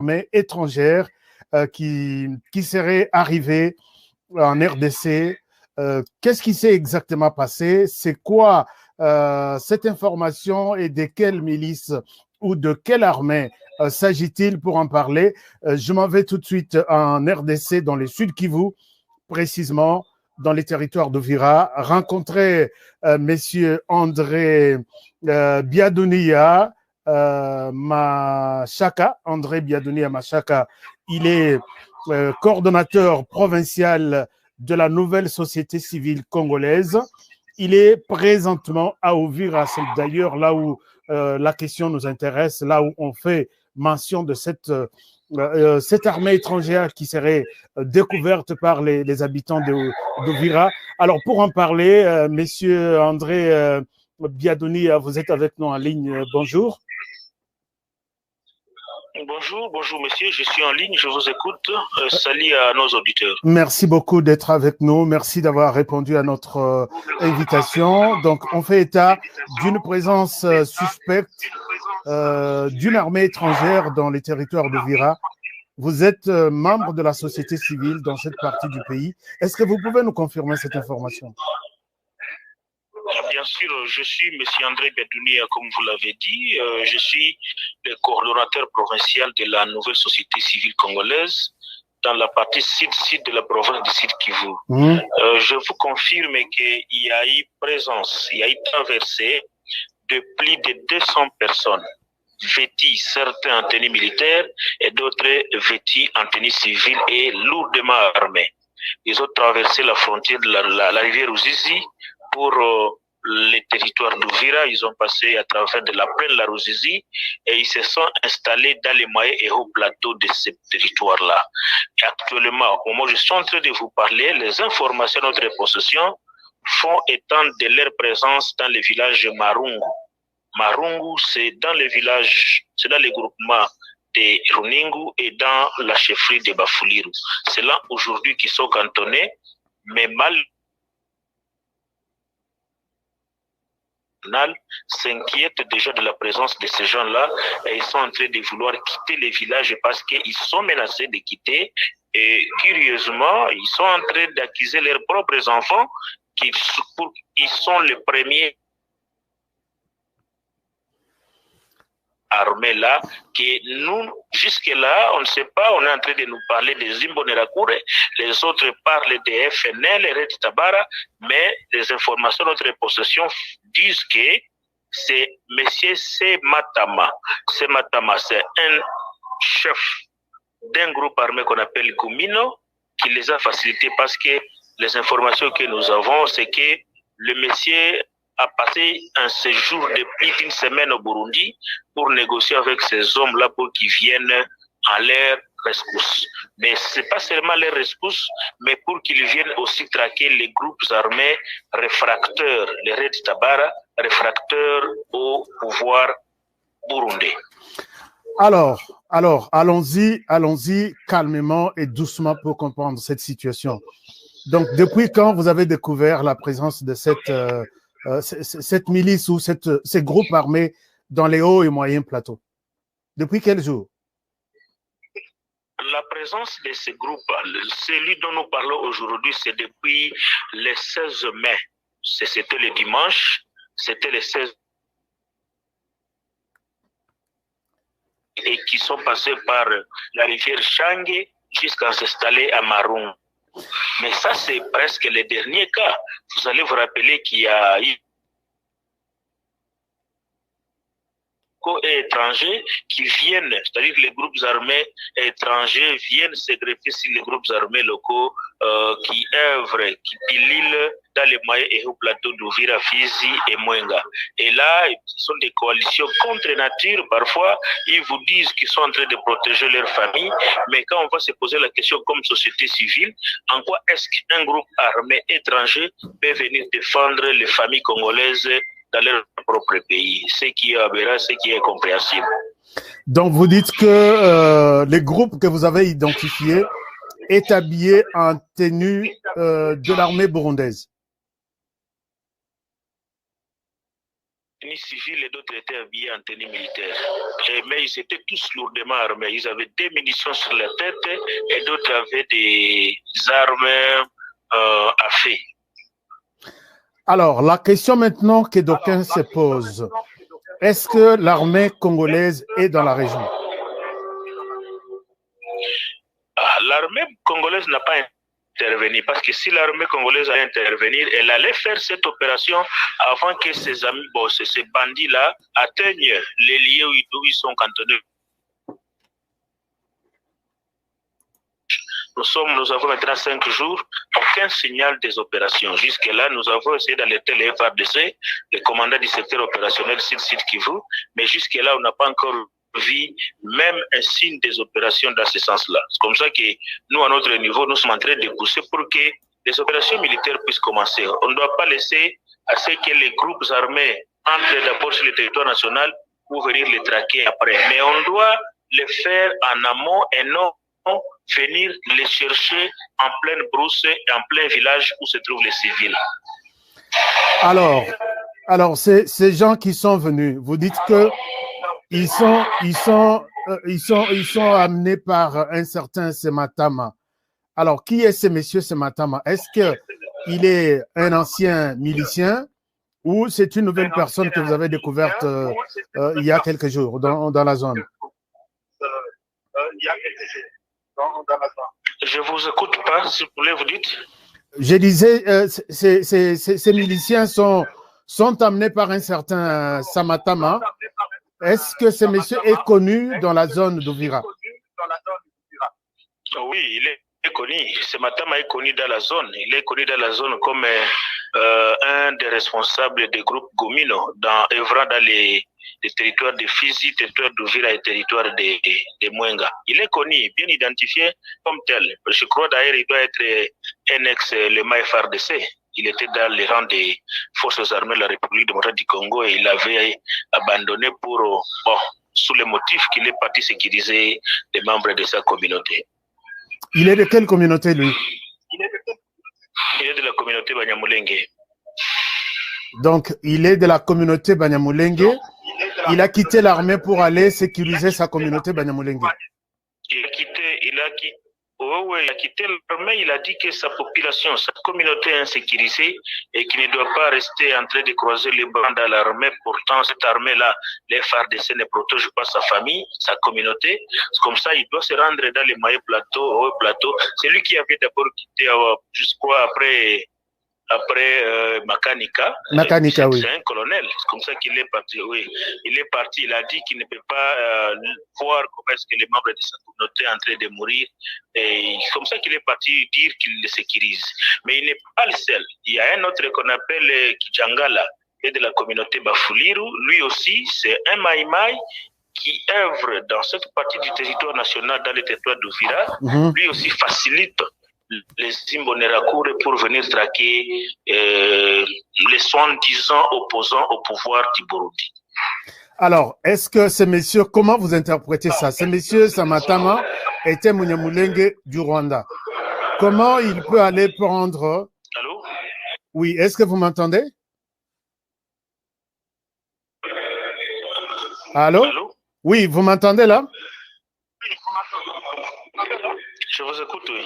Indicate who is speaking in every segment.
Speaker 1: armée étrangère qui serait arrivée en RDC. Qu'est-ce qui s'est exactement passé? C'est quoi cette information et de quelle milice ou de quelle armée s'agit-il? Pour en parler, je m'en vais tout de suite en RDC, dans le Sud Kivu, précisément dans les territoires d'Uvira, rencontrer Monsieur André Biadounia Machaka. André Biadounia Machaka, il est coordonnateur provincial de la nouvelle société civile congolaise. Il est présentement à Uvira, c'est d'ailleurs là où la question nous intéresse, là où on fait mention de cette armée étrangère qui serait découverte par les habitants d'Uvira. Alors, pour en parler, Monsieur André Biadouni, vous êtes avec nous en ligne. Bonjour.
Speaker 2: Bonjour monsieur, je suis en ligne, je vous écoute. Salut à nos auditeurs.
Speaker 1: Merci beaucoup d'être avec nous, merci d'avoir répondu à notre invitation. Donc, on fait état d'une présence suspecte d'une armée étrangère dans les territoires d'Uvira. Vous êtes membre de la société civile dans cette partie du pays. Est-ce que vous pouvez nous confirmer cette information?
Speaker 2: Bien sûr, je suis M. André Biadounia, comme vous l'avez dit. Je suis le coordonnateur provincial de la nouvelle société civile congolaise dans la partie sud-sud de la province du Sud Kivu. Je vous confirme qu'il y a eu présence, il y a eu traversée de plus de 200 personnes vêtis, certains en tenue militaire et d'autres vêtis en tenue civile et lourdement armés. Ils ont traversé la frontière de la rivière Ruzizi pour les territoires d'Uvira. Ils ont passé à travers de la plaine de la Ruzizi et ils se sont installés dans les moyens et hauts plateaux de ce territoire-là. Et actuellement, au moment où je suis en train de vous parler, les informations de notre possession font état de leur présence dans le village de Marungu. Marungu, c'est dans le village, c'est dans le groupement de Runingu et dans la chefferie de Bafuliru. C'est là aujourd'hui qu'ils sont cantonnés, mais mal s'inquiètent déjà de la présence de ces gens-là et ils sont en train de vouloir quitter les villages parce qu'ils sont menacés de quitter et curieusement, ils sont en train d'accuser leurs propres enfants qui sont les premiers armée là, que nous, jusque-là, on ne sait pas, on est en train de nous parler des Imbonerakure, les autres parlent des FNL, les Red Tabara, mais les informations de notre possession disent que c'est M. Sematama. Sematama, c'est un chef d'un groupe armé qu'on appelle Gumino, qui les a facilités parce que les informations que nous avons, c'est que le monsieur a passé un séjour de plus d'une semaine au Burundi pour négocier avec ces hommes-là pour qu'ils viennent à leur rescousse. Mais ce n'est pas seulement leur rescousse, mais pour qu'ils viennent aussi traquer les groupes armés réfracteurs, les Red Tabara, réfracteurs au pouvoir burundais.
Speaker 1: Alors, allons-y calmement et doucement pour comprendre cette situation. Donc, depuis quand vous avez découvert la présence de cette milice ou ces groupes armés dans les hauts et moyens plateaux? Depuis quel jour?
Speaker 2: La présence de ces groupes, celui dont nous parlons aujourd'hui, c'est depuis le 16 mai. C'était le dimanche, c'était le 16 et qui sont passés par la rivière Changue jusqu'à s'installer à Marungu. Mais ça, c'est presque le dernier cas. Vous allez vous rappeler qu'il y a eu étrangers qui viennent, c'est-à-dire les groupes armés étrangers viennent se greffer sur les groupes armés locaux qui œuvrent, qui pilulent dans les moyens et hauts plateaux d'Uvira, Fizi et Mwenga. Et là, ce sont des coalitions contre nature. Parfois, ils vous disent qu'ils sont en train de protéger leur famille, mais quand on va se poser la question comme société civile, en quoi est-ce qu'un groupe armé étranger peut venir défendre les familles congolaises dans leur propre pays, ce qui est aberrant, ce qui est compréhensible.
Speaker 1: Donc, vous dites que les groupes que vous avez identifiés est habillé en tenue de l'armée burundaise.
Speaker 2: tenue civile et d'autres étaient habillés en tenue militaire. Mais ils étaient tous lourdement armés. Ils avaient des munitions sur la tête et d'autres avaient des armes à feu.
Speaker 1: Alors, la question maintenant que d'aucuns se posent, est-ce que l'armée congolaise est dans la région?
Speaker 2: L'armée congolaise n'a pas intervenu parce que si l'armée congolaise allait intervenir, elle allait faire cette opération avant que ces amis, ces bandits-là atteignent les lieux où ils sont cantonnés. Nous avons maintenant 5 jours, aucun signal des opérations. Jusque-là, nous avons essayé d'alerter les FARDC, les commandants du secteur opérationnel Sud Kivu, mais jusque-là, on n'a pas encore vu même un signe des opérations dans ce sens-là. C'est comme ça que nous, à notre niveau, nous sommes en train de pousser pour que les opérations militaires puissent commencer. On ne doit pas laisser à ce que les groupes armés entrent d'abord sur le territoire national pour venir les traquer après. Mais on doit le faire en amont et non venir les chercher en pleine brousse et en plein village où se trouvent les civils.
Speaker 1: Alors ces gens qui sont venus, vous dites que ils sont amenés par un certain Sematama. Alors, qui est ce monsieur Sematama? Est-ce qu'il est un ancien milicien ou c'est une nouvelle personne que vous avez découverte il y a quelques jours dans la zone?
Speaker 2: Je vous écoute pas, s'il vous plaît, vous dites.
Speaker 1: Je disais, ces miliciens sont amenés par un certain Samatama. Est-ce que ce monsieur est connu dans la zone d'Uvira?
Speaker 2: Oui, il est connu. Samatama est connu dans la zone. Il est connu dans la zone comme un des responsables des groupes Gomino œuvrant dans les territoires de Fizi, territoire d'Uvira et territoire de Mwenga. Il est connu, bien identifié comme tel. Je crois d'ailleurs qu'il doit être un ex-le FARDC. Il était dans les rangs des forces armées de la République démocratique du Congo et il avait abandonné sous le motif qu'il est parti sécuriser les membres de sa communauté.
Speaker 1: Il est de quelle communauté, lui?
Speaker 2: Il est de la communauté Banyamulenge.
Speaker 1: Donc, il est de la communauté Banyamulenge. Il a quitté l'armée pour aller sécuriser sa communauté Banyamulenge.
Speaker 2: Il a quitté l'armée, il a dit que sa population, sa communauté est insécurisée et qu'il ne doit pas rester en train de croiser les bras dans l'armée. Pourtant, cette armée-là, les FARDC ne protègent pas sa famille, sa communauté. C'est comme ça, il doit se rendre dans les mailles plateaux, C'est lui qui avait d'abord quitté jusqu'à après Makanika.
Speaker 1: Makanika, oui.
Speaker 2: C'est un colonel. C'est comme ça qu'il est parti. Oui, il est parti. Il a dit qu'il ne peut pas voir comment est-ce que les membres de sa communauté sont en train de mourir. Et c'est comme ça qu'il est parti dire qu'il les sécurise. Mais il n'est pas le seul. Il y a un autre qu'on appelle Kijangala, qui est de la communauté Bafuliru. Lui aussi, c'est un Maïmaï qui œuvre dans cette partie du territoire national, dans le territoire d'Uvira. Lui aussi facilite les Imbonerakure pour venir traquer les soi-disant opposants au pouvoir du Burundi.
Speaker 1: Alors, est-ce que ce monsieur, comment vous interprétez ça? Ce monsieur Samatama était Munyamulenge du Rwanda. Comment il peut aller prendre...
Speaker 2: Allô?
Speaker 1: Oui, est-ce que vous m'entendez? Allô?
Speaker 2: Allô?
Speaker 1: Oui, vous m'entendez là?
Speaker 2: Je vous écoute, oui.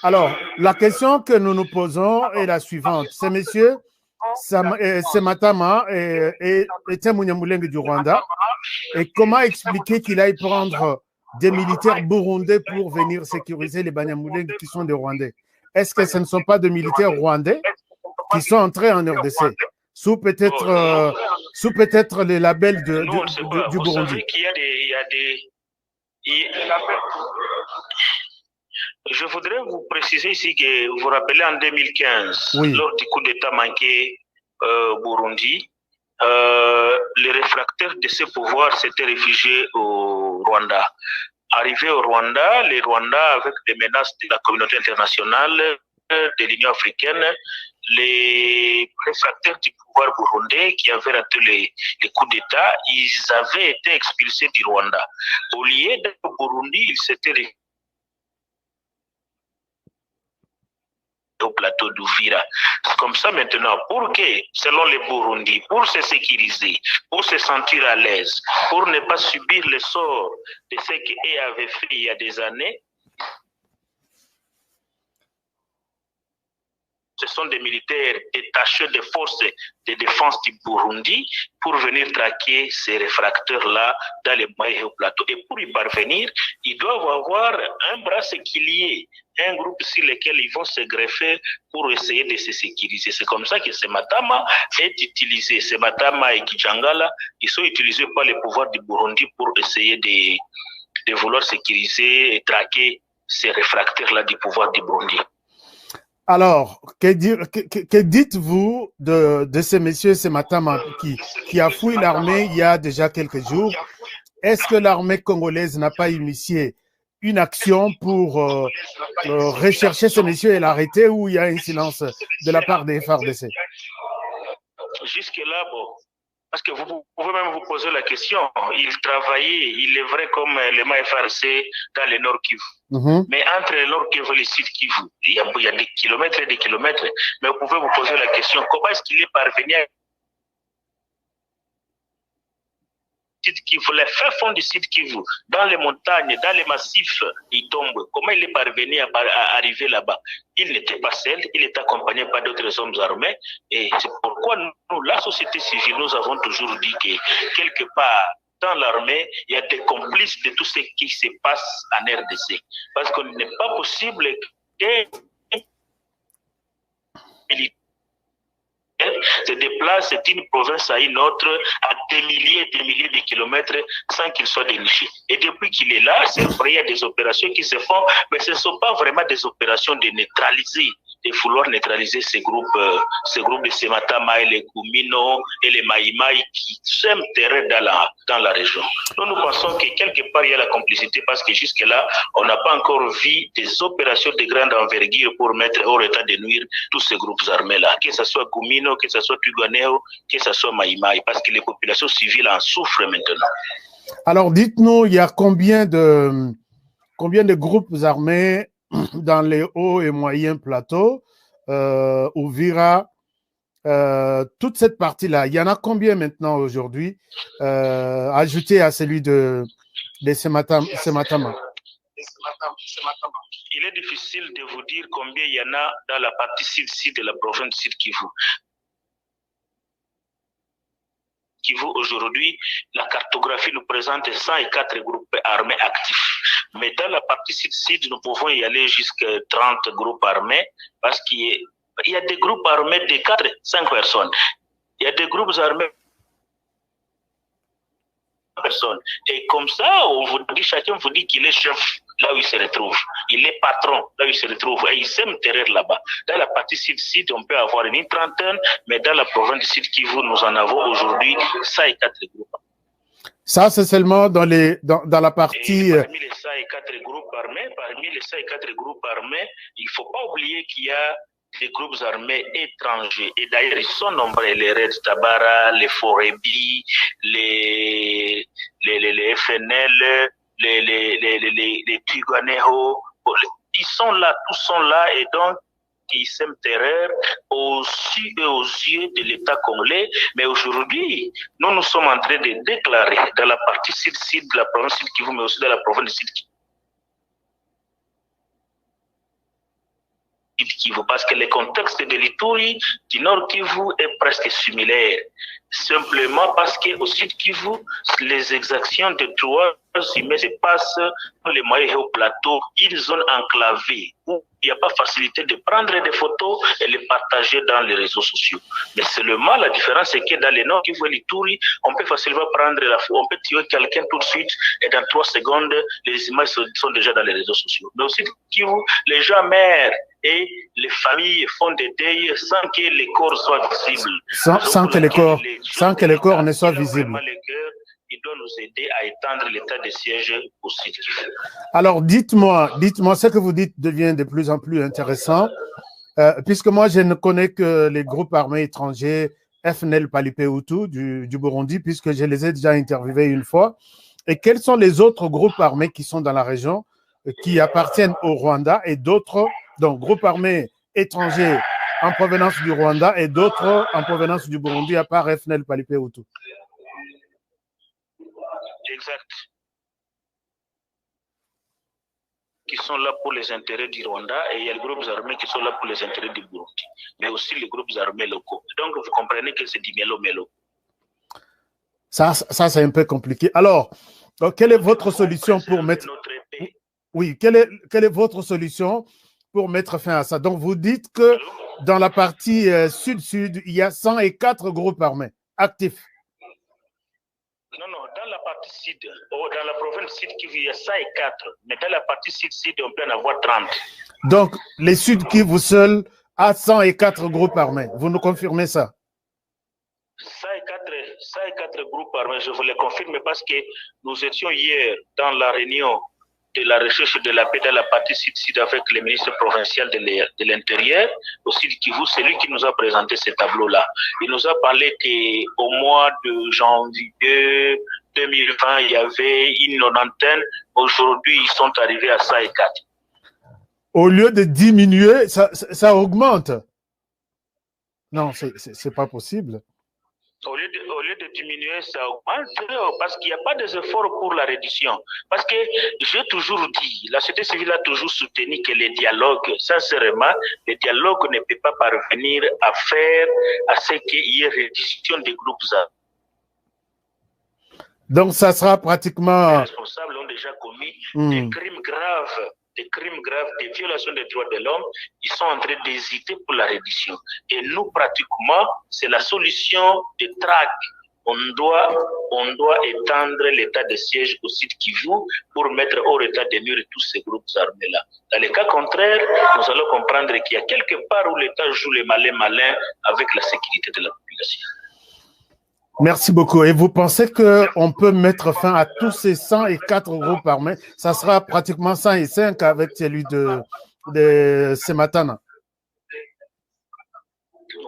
Speaker 1: Alors, la question que nous nous posons est la suivante. Ce monsieur, Sematama, était Munyamulenge du Rwanda. Et comment expliquer qu'il aille prendre des militaires burundais pour venir sécuriser les Banyamulenge qui sont des Rwandais? Est-ce que ce ne sont pas des militaires rwandais qui sont entrés en RDC sous peut-être les labels du Burundi?
Speaker 2: Vous savez qu'il y a des... Je voudrais vous préciser ici que vous vous rappelez en 2015,
Speaker 1: oui,
Speaker 2: lors du coup d'État manqué Burundi, les réfractaires de ce pouvoir s'étaient réfugiés au Rwanda. Arrivés au Rwanda, les Rwandais, avec des menaces de la communauté internationale, de l'Union africaine, les réfractaires du pouvoir burundais qui avaient raté les coups d'État, ils avaient été expulsés du Rwanda. Au lieu d'être au Burundi, ils s'étaient au plateau d'Uvira. C'est comme ça maintenant, pour que, selon les Burundis, pour se sécuriser, pour se sentir à l'aise, pour ne pas subir le sort de ce qu'ils avaient fait il y a des années, ce sont des militaires détachés des forces de défense du Burundi pour venir traquer ces réfracteurs-là dans les Mahé au plateau. Et pour y parvenir, ils doivent avoir un bras séculier, un groupe sur lequel ils vont se greffer pour essayer de se sécuriser. C'est comme ça que Sematama est utilisé. Sematama et Kijangala, ils sont utilisés par les pouvoirs du Burundi pour essayer de vouloir sécuriser et traquer ces réfractaires-là du pouvoir du Burundi.
Speaker 1: Alors, que dites-vous de ces messieurs, ces Matama qui a fouillé l'armée il y a déjà quelques jours? Est-ce que l'armée congolaise n'a pas initié une action pour rechercher ces messieurs et l'arrêter, ou il y a un silence de la part des FARDC?
Speaker 2: Jusque-là, bon, parce que vous pouvez même vous poser la question. Il travaillait, il est vrai, comme les FARDC dans le Nord Kivu. Mais entre le Nord Kivu et le Sud Kivu, il y a des kilomètres et des kilomètres. Mais vous pouvez vous poser la question, comment est-ce qu'il est parvenu à Sud Kivu, les fins fonds du Sud Kivu, dans les montagnes, dans les massifs, il tombe. Comment il est parvenu à arriver là-bas? Il n'était pas seul, il était accompagné par d'autres hommes armés. Et c'est pourquoi nous, la société civile, nous avons toujours dit que quelque part, dans l'armée, il y a des complices de tout ce qui se passe en RDC. Parce qu'il n'est pas possible que se déplace d'une province à une autre à des milliers de kilomètres sans qu'il soit déniché. Et depuis qu'il est là, c'est vrai, il y a des opérations qui se font, mais ce ne sont pas vraiment des opérations de neutraliser, de vouloir neutraliser ces groupes de Sematama et les Gumino et les Maïmaï qui sèment terrain dans la région. Nous pensons que quelque part il y a la complicité parce que jusque-là, on n'a pas encore vu des opérations de grande envergure pour mettre hors état de nuire tous ces groupes armés-là, que ce soit Gumino, que ce soit Tuganeo, que ce soit Maïmaï, parce que les populations civiles en souffrent maintenant.
Speaker 1: Alors, dites-nous, il y a combien de groupes armés dans les hauts et moyens plateaux, Uvira, toute cette partie-là, il y en a combien maintenant aujourd'hui, ajouté à celui de Sematama?
Speaker 2: Il est difficile de vous dire combien il y en a dans la partie sud-sud de la province Sud Kivu. Aujourd'hui, la cartographie nous présente 104 groupes armés actifs. Mais dans la partie sud-sud, nous pouvons y aller jusqu'à 30 groupes armés parce qu'il y a des groupes armés de 4-5 personnes. Il y a des groupes armés de personnes. Et comme ça, on vous dit, chacun vous dit qu'il est chef là où il se retrouve. Il est patron là où il se retrouve. Et il sème terrain là-bas. Dans la partie sud-sud, on peut avoir une trentaine, mais dans la province du Sud Kivu, nous en avons aujourd'hui 104 groupes.
Speaker 1: Ça, c'est seulement dans la partie...
Speaker 2: Et parmi les 104 groupes armés, il ne faut pas oublier qu'il y a des groupes armés étrangers. Et d'ailleurs, ils sont nombreux, les Red Tabara, les Forebi, les FNL, les Tuganeho. Ils sont là, tous sont là, et donc ils sèment terreur aux yeux de l'État congolais. Mais aujourd'hui, nous sommes en train de déclarer dans la partie sud-sud de la province Sud Kivu, mais aussi dans la province Sud Kivu, parce que le contexte de l'Ituri du Nord Kivu est presque similaire. Simplement parce qu'au Sud Kivu, les exactions de droits humains se passent dans les moyens au plateau, une zone enclavée où il n'y a pas facilité de prendre des photos et les partager dans les réseaux sociaux. Mais seulement la différence, c'est que dans les Nord Kivu et l'Ituri, on peut facilement prendre la photo, on peut tuer quelqu'un tout de suite et dans 3 secondes, les images sont déjà dans les réseaux sociaux. Mais au Sud Kivu, les gens meurent et les familles font des deuils sans que les corps soient visibles.
Speaker 1: Sans que les corps ne soient visibles.
Speaker 2: Il doit nous aider à étendre l'état de siège au Sud Kivu.
Speaker 1: Alors, dites-moi, ce que vous dites devient de plus en plus intéressant, puisque moi, je ne connais que les groupes armés étrangers FNL Palipé-Hutu du Burundi, puisque je les ai déjà interviewés une fois. Et quels sont les autres groupes armés qui sont dans la région, qui appartiennent au Rwanda, et d'autres, donc groupes armés étrangers en provenance du Rwanda et d'autres en provenance du Burundi, à part FNL Palipé Hutu.
Speaker 2: Exact. Qui sont là pour les intérêts du Rwanda et il y a les groupes armés qui sont là pour les intérêts du Burundi, mais aussi les groupes armés locaux. Donc, vous comprenez que c'est du mélo-mélo.
Speaker 1: Ça c'est un peu compliqué. Alors, quelle est votre solution pour mettre... Oui, quelle est votre solution pour mettre fin à ça? Donc, vous dites que dans la partie sud-sud, il y a 104 groupes armés actifs.
Speaker 2: Non, dans la partie sud, dans la province sud, il y a 104, mais dans la partie sud, on peut en avoir 30.
Speaker 1: Donc, les Sud Kivu seuls a 104 groupes armés. Vous nous confirmez ça?
Speaker 2: 104 groupes armés, je vous le confirme parce que nous étions hier dans la réunion de la recherche de la paix dans la partie sud-sud avec le ministre provincial de l'Intérieur, au Sud Kivu, c'est lui qui nous a présenté ce tableau-là. Il nous a parlé qu'au mois de janvier 2020, il y avait une 90. Aujourd'hui, ils sont arrivés à 104.
Speaker 1: Au lieu de diminuer, ça augmente. Non, c'est pas possible.
Speaker 2: Au lieu de diminuer, ça augmente parce qu'il n'y a pas des efforts pour la réduction. Parce que j'ai toujours dit, la société civile a toujours soutenu que les dialogues, sincèrement, le dialogue ne peut pas parvenir à faire à ce qu'il y ait réduction des groupes armés.
Speaker 1: Donc, ça sera pratiquement...
Speaker 2: Les responsables ont déjà commis des crimes graves, des violations des droits de l'homme. Ils sont en train d'hésiter pour la reddition. Et nous, pratiquement, c'est la solution de traque. On doit étendre l'état de siège au Sud Kivu pour mettre hors état de nuire tous ces groupes armés-là. Dans le cas contraire, nous allons comprendre qu'il y a quelque part où l'État joue les malin avec la sécurité de la population.
Speaker 1: Merci beaucoup. Et vous pensez qu'on peut mettre fin à tous ces 104 groupes armés? Ça sera pratiquement 105 avec celui de ce matin.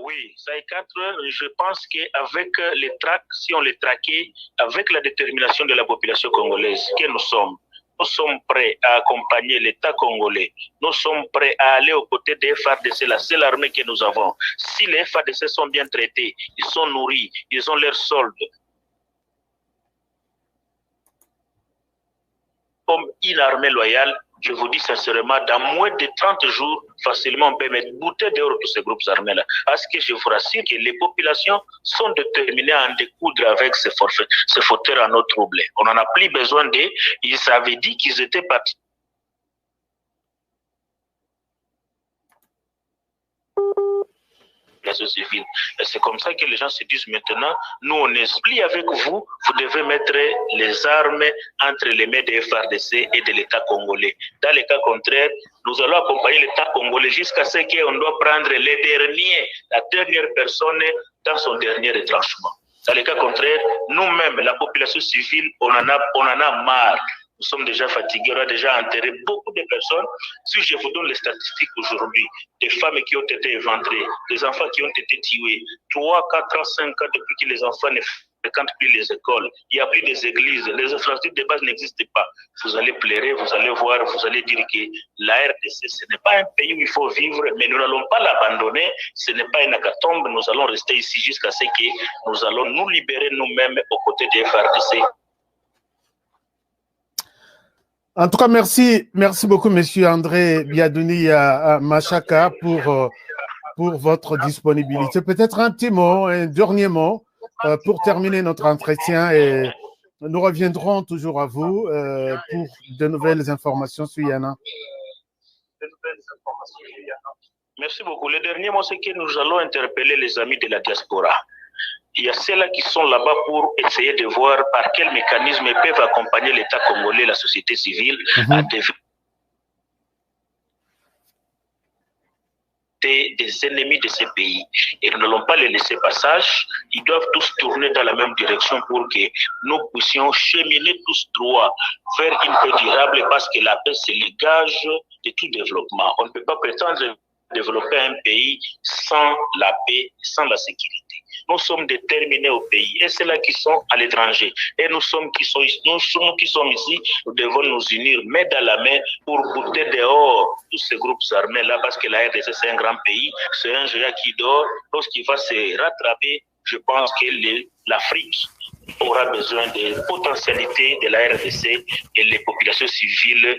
Speaker 2: Oui, 104, je pense qu'avec les tracts, si on les traquait, avec la détermination de la population congolaise que nous sommes prêts à accompagner l'État congolais. Nous sommes prêts à aller aux côtés des FARDC, la seule armée que nous avons. Si les FARDC sont bien traités, ils sont nourris, ils ont leur solde. Comme une armée loyale, je vous dis sincèrement, dans moins de 30 jours, facilement, on peut mettre bouteille dehors tous ces groupes armés-là. Parce que je vous rassure que les populations sont déterminées à en découdre avec ces fauteurs à nos troubles. On n'en a plus besoin d'eux. Ils avaient dit qu'ils étaient partis. Civile. C'est comme ça que les gens se disent maintenant, nous on explique avec vous, vous devez mettre les armes entre les mains des FARDC et de l'État congolais. Dans le cas contraire, nous allons accompagner l'État congolais jusqu'à ce qu'on doit prendre la dernière personne dans son dernier retranchement. Dans le cas contraire, nous-mêmes, la population civile, on en a marre. Nous sommes déjà fatigués, on a déjà enterré beaucoup de personnes. Si je vous donne les statistiques aujourd'hui, des femmes qui ont été éventrées, des enfants qui ont été tués, 3, 4 ans, 5 ans depuis que les enfants ne fréquentent plus les écoles, il n'y a plus des églises, les infrastructures de base n'existent pas. Vous allez pleurer, vous allez voir, vous allez dire que la RDC, ce n'est pas un pays où il faut vivre, mais nous n'allons pas l'abandonner, ce n'est pas une hécatombe, nous allons rester ici jusqu'à ce que nous allons nous libérer nous-mêmes aux côtés des FARDC.
Speaker 1: En tout cas, merci beaucoup, Monsieur André Biadouni Machaka, pour votre disponibilité. Peut-être un petit mot, un dernier mot, pour terminer notre entretien, et nous reviendrons toujours à vous pour de nouvelles informations sur Yana.
Speaker 2: Merci beaucoup. Le dernier mot, c'est que nous allons interpeller les amis de la diaspora. Il y a ceux-là qui sont là-bas pour essayer de voir par quel mécanisme ils peuvent accompagner l'État congolais, la société civile, à développer des ennemis de ces pays. Et nous n'allons pas les laisser passage. Ils doivent tous tourner dans la même direction pour que nous puissions cheminer tous droit vers une paix durable, parce que la paix, c'est le gage de tout développement. On ne peut pas prétendre développer un pays sans la paix, sans la sécurité. Nous sommes déterminés au pays et ceux-là qui sont à l'étranger. Et nous qui sommes ici, nous devons nous unir main dans la main pour bouter dehors tous ces groupes armés-là parce que la RDC, c'est un grand pays. C'est un géant qui dort. Lorsqu'il va se rattraper, je pense que l'Afrique aura besoin des potentialités de la RDC et les populations civiles,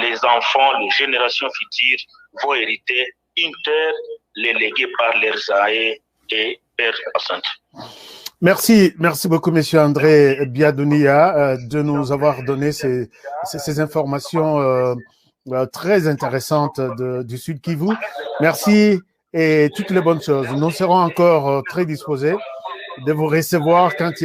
Speaker 2: les enfants, les générations futures vont hériter une terre léguée par leurs aïeux et pères absents.
Speaker 1: Merci beaucoup, Monsieur André Biadounia, de nous avoir donné ces informations très intéressantes du Sud Kivu. Merci et toutes les bonnes choses. Nous serons encore très disposés de vous recevoir quand il y a